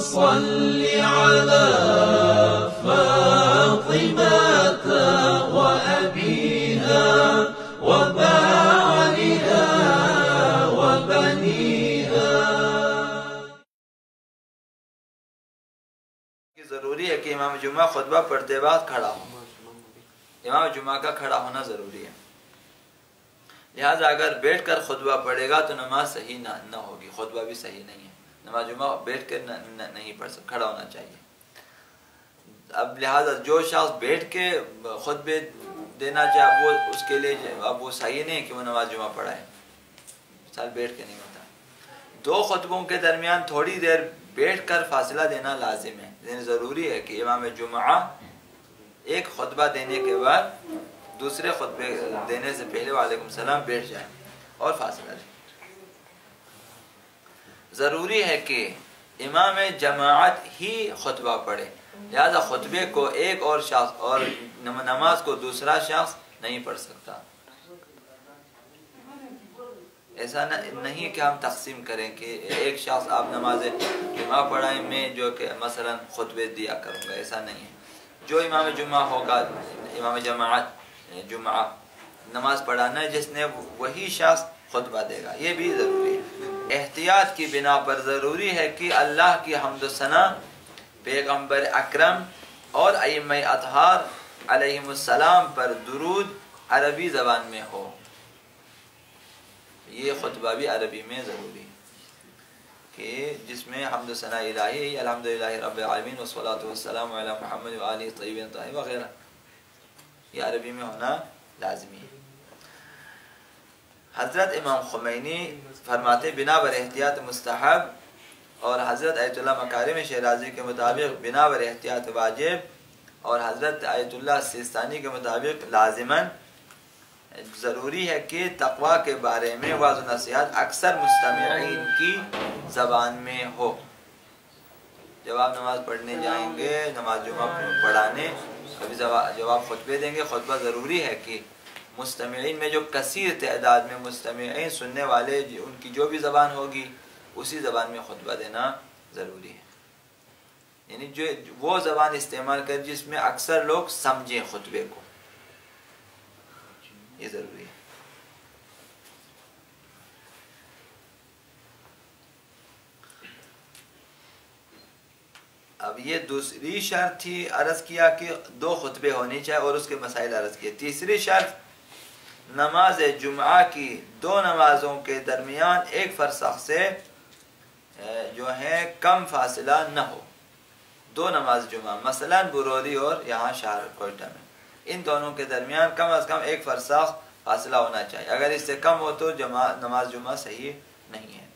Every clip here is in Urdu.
صل على فاطمة وأبيها وبعلها وبنيها. ضروری ہے کہ امام جمعہ خطبہ پڑھتے وقت کھڑا ہو. امام جمعہ کا کھڑا ہونا ضروری ہے. لہذا اگر بیٹھ کر خطبہ پڑھے گا تو نماز صحیح نہ ہوگی، خطبہ بھی صحیح نہیں ہے. نماز جمعہ بیٹھ کر نہیں پڑھ سکتا، کھڑا ہونا چاہیے. اب لہذا جو شخص بیٹھ کے خطبے دینا چاہے وہ اس کے لیے اب وہ صحیح نہیں کہ وہ نماز جمعہ پڑھائے. مثال بیٹھ کے نہیں ہوتا. دو خطبوں کے درمیان تھوڑی دیر بیٹھ کر فاصلہ دینا لازم ہے. یعنی ضروری ہے کہ امام جمعہ ایک خطبہ دینے کے بعد دوسرے خطبے دینے سے پہلے وعلیکم السلام بیٹھ جائیں اور فاصلہ دیں. ضروری ہے کہ امام جماعت ہی خطبہ پڑھے. لہذا خطبے کو ایک اور شخص اور نماز کو دوسرا شخص نہیں پڑھ سکتا. ایسا نہیں کہ ہم تقسیم کریں کہ ایک شخص آپ نماز جمعہ پڑھائیں، میں جو کہ مثلا خطبے دیا کروں گا. ایسا نہیں ہے. جو امام جمعہ ہوگا، امام جماعت جمعہ نماز پڑھانا ہے جس نے وہی شخص خطبہ دے گا. یہ بھی ضروری ہے. احتیاط کی بنا پر ضروری ہے کہ اللہ کی حمد و ثنا، پیغمبر اکرم اور ائمہ اطہار علیہم السلام پر درود عربی زبان میں ہو. یہ خطبہ بھی عربی میں ضروری ہے کہ جس میں حمد و ثنا الہی، الحمدللہ رب العالمین والصلاۃ والسلام علی محمد وآلہ الطیبین الطاہرین وغیرہ، یہ عربی میں ہونا لازمی ہے. حضرت امام خمینی فرماتے بنا بر احتیاط مستحب، اور حضرت آیت اللہ مکارم شیرازی کے مطابق بنا بر احتیاط واجب، اور حضرت آیت اللہ سیستانی کے مطابق لازماً ضروری ہے کہ تقوی کے بارے میں واعظ و نصیحت اکثر مستمعین کی زبان میں ہو. جب آپ نماز پڑھنے جائیں گے، نماز جمعہ پڑھانے، کبھی جب آپ خطبے دیں گے، خطبہ ضروری ہے کہ مستمعین میں جو کثیر تعداد میں مستمعین سننے والے ان کی جو بھی زبان ہوگی اسی زبان میں خطبہ دینا ضروری ہے. یعنی جو وہ زبان استعمال کر جس میں اکثر لوگ سمجھیں خطبے کو، یہ ضروری ہے. اب یہ دوسری شرط تھی، عرض کیا کہ دو خطبے ہونے چاہیے اور اس کے مسائل عرض کیے. تیسری شرط نماز جمعہ کی دو نمازوں کے درمیان ایک فرسخ سے جو ہے کم فاصلہ نہ ہو. دو نماز جمعہ مثلا برودی اور یہاں شہر کوئٹہ میں، ان دونوں کے درمیان کم از کم ایک فرسخ فاصلہ ہونا چاہیے. اگر اس سے کم ہو تو نماز جمعہ صحیح نہیں ہے.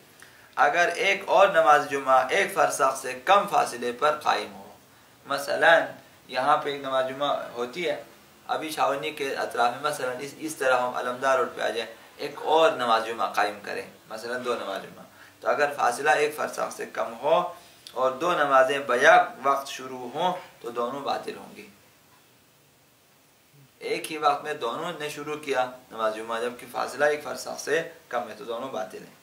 اگر ایک اور نماز جمعہ ایک فرسخ سے کم فاصلے پر قائم ہو، مثلا یہاں پہ ایک نماز جمعہ ہوتی ہے، ابھی چھاونی کے اطراف میں مثلا اس طرح ہم علمدار روڈ پہ آ جائیں، ایک اور نماز جمعہ قائم کریں، مثلا دو نماز جمعہ، تو اگر فاصلہ ایک فرسخ سے کم ہو اور دو نمازیں بیک وقت شروع ہوں تو دونوں باطل ہوں گی. ایک ہی وقت میں دونوں نے شروع کیا نماز جمعہ جبکہ فاصلہ ایک فرسخ سے کم ہے تو دونوں باطل ہیں.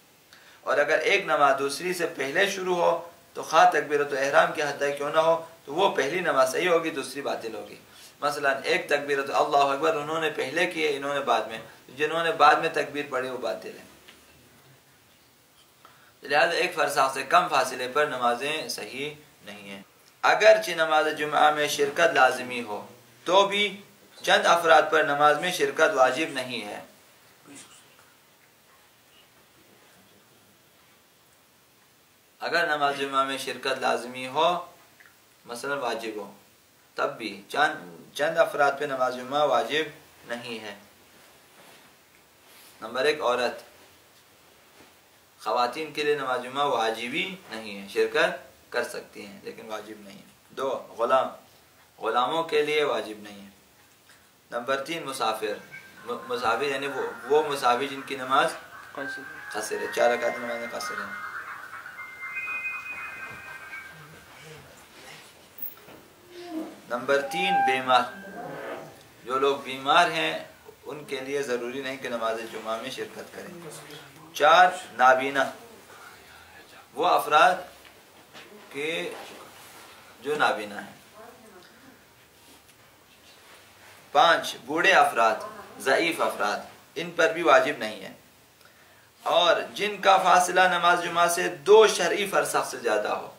اور اگر ایک نماز دوسری سے پہلے شروع ہو تو خواہ تکبیرۃ احرام کی حد کیوں نہ ہو تو وہ پہلی نماز صحیح ہوگی، دوسری باطل ہوگی. مثلا ایک تکبیرۃ اللہ اکبر انہوں نے پہلے کی ہے، انہوں نے بعد میں، جنہوں نے بعد میں تکبیر پڑھی وہ باطل ہیں. لہذا ایک فرسخ سے کم فاصلے پر نمازیں صحیح نہیں ہیں. اگرچہ نماز جمعہ میں شرکت لازمی ہو تو بھی چند افراد پر نماز میں شرکت واجب نہیں ہے. اگر نماز جمعہ میں شرکت لازمی ہو، مثلا واجب ہو، تب بھی چند افراد پہ نماز جمعہ واجب نہیں ہے. نمبر ایک، عورت، خواتین کے لیے نماز جمعہ واجبی نہیں ہے، شرکت کر سکتی ہیں لیکن واجب نہیں ہے. دو، غلام، غلاموں کے لیے واجب نہیں ہے. نمبر تین، مسافر یعنی وہ مسافر جن کی نماز قصر ہے، 4 رکعت نماز قصر ہے. نمبر تین، بیمار، جو لوگ بیمار ہیں ان کے لیے ضروری نہیں کہ نماز جمعہ میں شرکت کریں. 4، نابینا، وہ افراد کہ جو نابینا ہیں۔ 5 بوڑھے افراد، ضعیف افراد، ان پر بھی واجب نہیں ہے، اور جن کا فاصلہ نماز جمعہ سے 2 شرعی فرسخ سے زیادہ ہو،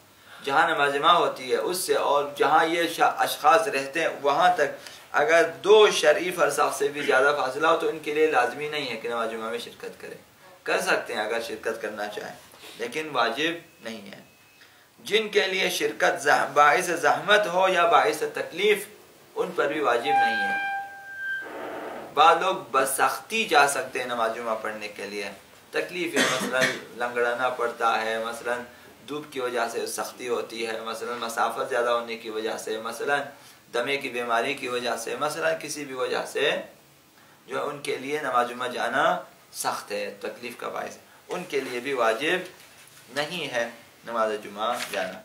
جہاں نماز جمعہ ہوتی ہے اس سے اور جہاں یہ اشخاص رہتے ہیں وہاں تک اگر 2 شرعی فرسخ سے بھی زیادہ فاصلہ ہو تو ان کے لیے لازمی نہیں ہے کہ نماز جمعہ میں شرکت کریں، کر سکتے ہیں اگر شرکت کرنا چاہیں لیکن واجب نہیں ہے۔ جن کے لیے شرکت باعث زحمت ہو یا باعث تکلیف ان پر بھی واجب نہیں ہے۔ بعض لوگ بسختی جا سکتے ہیں نماز جمعہ پڑھنے کے لیے، تکلیف ہے، مثلا لنگڑانا پڑتا ہے، مثلا دھوپ کی وجہ سے سختی ہوتی ہے، مثلا مسافت زیادہ ہونے کی وجہ سے، مثلا دمے کی بیماری کی وجہ سے، مثلا کسی بھی وجہ سے جو ان کے لیے نماز جمعہ جانا سخت ہے، تکلیف کا باعث ہے، ان کے لیے بھی واجب نہیں ہے نماز جمعہ جانا۔